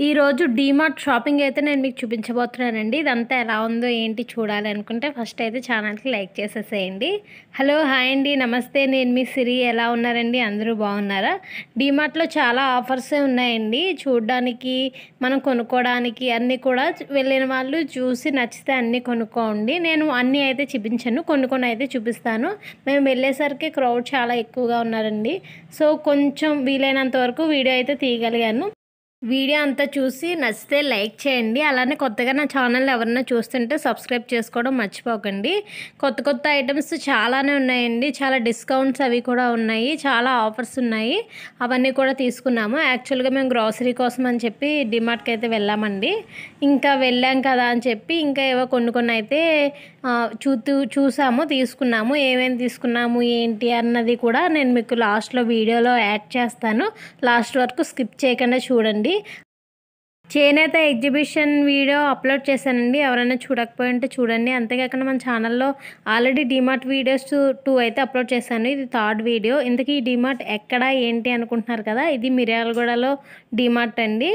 ఈ రోజు డీమార్ట్ షాపింగ్ అయితే నేను మీకు చూపించబోతున్నానండి. ఇదంతా ఎలా ఉందో ఏంటి చూడాలి అనుకుంటే ఫస్ట్ అయితే ఛానల్‌కి లైక్ చేసేసేయండి. హలో, హాయ్ అండి, నమస్తే. నేను మీ సిరి. ఎలా ఉన్నారండి? అందరూ బాగున్నారా? డీమార్ట్‌లో చాలా ఆఫర్సే ఉన్నాయండి. చూడడానికి, మనం కొనుక్కోవడానికి అన్నీ కూడా వెళ్ళిన వాళ్ళు చూసి నచ్చితే అన్నీ కొనుక్కోండి. నేను అన్నీ అయితే చూపించను, కొన్ని అయితే చూపిస్తాను. మేము వెళ్ళేసరికి క్రౌడ్ చాలా ఎక్కువగా ఉన్నారండి. సో కొంచెం వీలైనంత వరకు వీడియో అయితే తీయగలిగాను. వీడియో అంతా చూసి నచ్చితే లైక్ చేయండి. అలానే కొత్తగా నా ఛానల్ ఎవరైనా చూస్తుంటే సబ్స్క్రైబ్ చేసుకోవడం మర్చిపోకండి. కొత్త ఐటమ్స్ చాలానే ఉన్నాయండి. చాలా డిస్కౌంట్స్ అవి కూడా ఉన్నాయి. చాలా ఆఫర్స్ ఉన్నాయి. అవన్నీ కూడా తీసుకున్నాము. యాక్చువల్గా మేము గ్రాసరీ కోసం అని చెప్పి డిమార్ట్కి అయితే వెళ్ళామండి. ఇంకా వెళ్ళాం కదా అని చెప్పి ఇంకా ఏవో కొన్ని అయితే చూసాము, తీసుకున్నాము. ఏమేమి తీసుకున్నాము ఏంటి అన్నది కూడా నేను మీకు లాస్ట్లో వీడియోలో యాడ్ చేస్తాను. లాస్ట్ వరకు స్కిప్ చేయకుండా చూడండి. చేనేత ఎగ్జిబిషన్ వీడియో అప్లోడ్ చేశానండి. ఎవరైనా చూడకపోయి ఉంటే చూడండి. అంతేకాకుండా మన ఛానల్లో ఆల్రెడీ డీమార్ట్ వీడియోస్ 2 అయితే అప్లోడ్ చేశాను. ఇది 3rd వీడియో. ఇంతకీ ఈ డీమార్ట్ ఎక్కడ ఏంటి అనుకుంటున్నారు కదా, ఇది మిర్యాలగూడలో డీమార్ట్ అండి.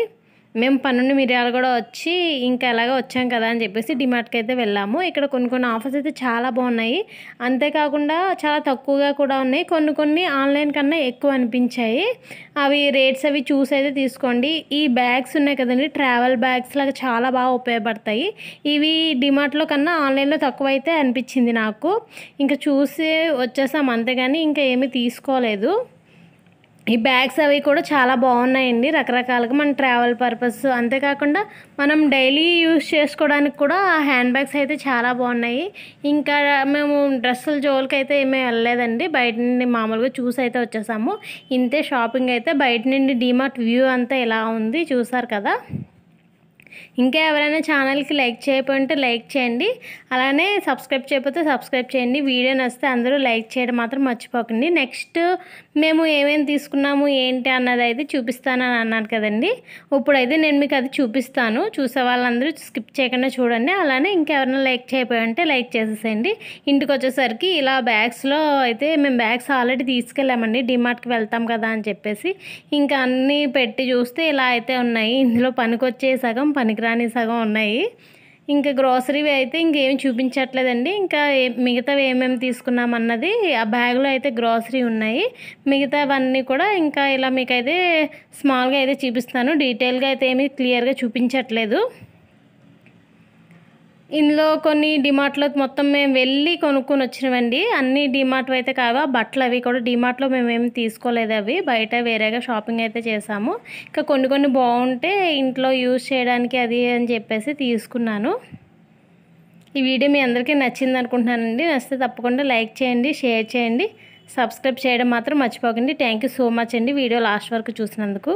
మేము పన్నుండి మిర్యాలగూడ వచ్చి ఇంకా ఎలాగో వచ్చాం కదా అని చెప్పేసి డిమార్ట్కి అయితే వెళ్ళాము. ఇక్కడ కొన్ని ఆఫర్స్ అయితే చాలా బాగున్నాయి. అంతేకాకుండా చాలా తక్కువగా కూడా ఉన్నాయి. కొన్ని ఆన్లైన్ కన్నా ఎక్కువ అనిపించాయి. అవి రేట్స్ అవి చూసి అయితే తీసుకోండి. ఈ బ్యాగ్స్ ఉన్నాయి కదండి, ట్రావెల్ బ్యాగ్స్ లాగా చాలా బాగా ఉపయోగపడతాయి. ఇవి డిమార్ట్లో కన్నా ఆన్లైన్లో తక్కువ అయితే అనిపించింది నాకు. ఇంకా చూసి వచ్చేసాం అంతేగాని ఇంకా ఏమీ తీసుకోలేదు. ఈ బ్యాగ్స్ అవి కూడా చాలా బాగున్నాయండి, రకరకాలుగా మన ట్రావెల్ పర్పస్. అంతేకాకుండా మనం డైలీ యూస్ చేసుకోవడానికి కూడా హ్యాండ్ బ్యాగ్స్ అయితే చాలా బాగున్నాయి. ఇంకా మేము డ్రెస్సుల జోలికి అయితే ఏమీ వెళ్ళలేదండి. బయట నుండి మామూలుగా చూసి అయితే వచ్చేసాము. ఇంతే షాపింగ్ అయితే. బయట నుండి డీమార్ట్ వ్యూ అంతా ఎలా ఉంది చూసారు కదా. ఇంకా ఎవరైనా ఛానల్కి లైక్ చేయకపోతే లైక్ చేయండి. అలానే సబ్స్క్రైబ్ చేయకపోతే సబ్స్క్రైబ్ చేయండి. వీడియో నచ్చితే అందరూ లైక్ చేయడం మాత్రం మర్చిపోకండి. నెక్స్ట్ మేము ఏమేమి తీసుకున్నాము ఏంటి అన్నది అయితే చూపిస్తానని అన్నాను కదండి. ఇప్పుడైతే నేను మీకు అది చూపిస్తాను. చూసే వాళ్ళందరూ స్కిప్ చేయకుండా చూడండి. అలానే ఇంకెవరైనా లైక్ చేయకపోతే లైక్ చేసేసేయండి. ఇంటికి వచ్చేసరికి ఇలా బ్యాగ్స్లో అయితే మేము బ్యాగ్స్ ఆల్రెడీ తీసుకెళ్ళామండి. డిమార్ట్కి వెళ్తాం కదా అని చెప్పేసి ఇంకా అన్నీ పెట్టి చూస్తే ఇలా అయితే ఉన్నాయి. ఇందులో పనికొచ్చే సగం, పనికిరాని సగం ఉన్నాయి. ఇంకా గ్రోసరీవి అయితే ఇంకేం చూపించట్లేదండి. ఇంకా మిగతావి ఏమేమి తీసుకున్నామన్నది ఆ బ్యాగ్లో అయితే గ్రోసరీ ఉన్నాయి. మిగతావన్నీ కూడా ఇంకా ఇలా మీకైతే స్మాల్గా అయితే చూపిస్తాను. డీటెయిల్గా అయితే ఏమీ క్లియర్గా చూపించట్లేదు. ఇందులో కొన్ని డిమార్ట్లో మొత్తం మేము వెళ్ళి కొనుక్కొని వచ్చినవండి. అన్ని డిమార్ట్ అయితే కావా, బట్టలు అవి కూడా డిమార్ట్లో మేమేమి తీసుకోలేదు. అవి బయట వేరేగా షాపింగ్ అయితే చేసాము. ఇంకా కొన్ని బాగుంటే ఇంట్లో యూజ్ చేయడానికి అది అని చెప్పేసి తీసుకున్నాను. ఈ వీడియో మీ అందరికీ నచ్చింది అనుకుంటున్నానండి. నచ్చితే తప్పకుండా లైక్ చేయండి, షేర్ చేయండి, సబ్స్క్రైబ్ చేయడం మాత్రం మర్చిపోకండి. థ్యాంక్ యూ సో మచ్ అండి వీడియో లాస్ట్ వరకు చూసినందుకు.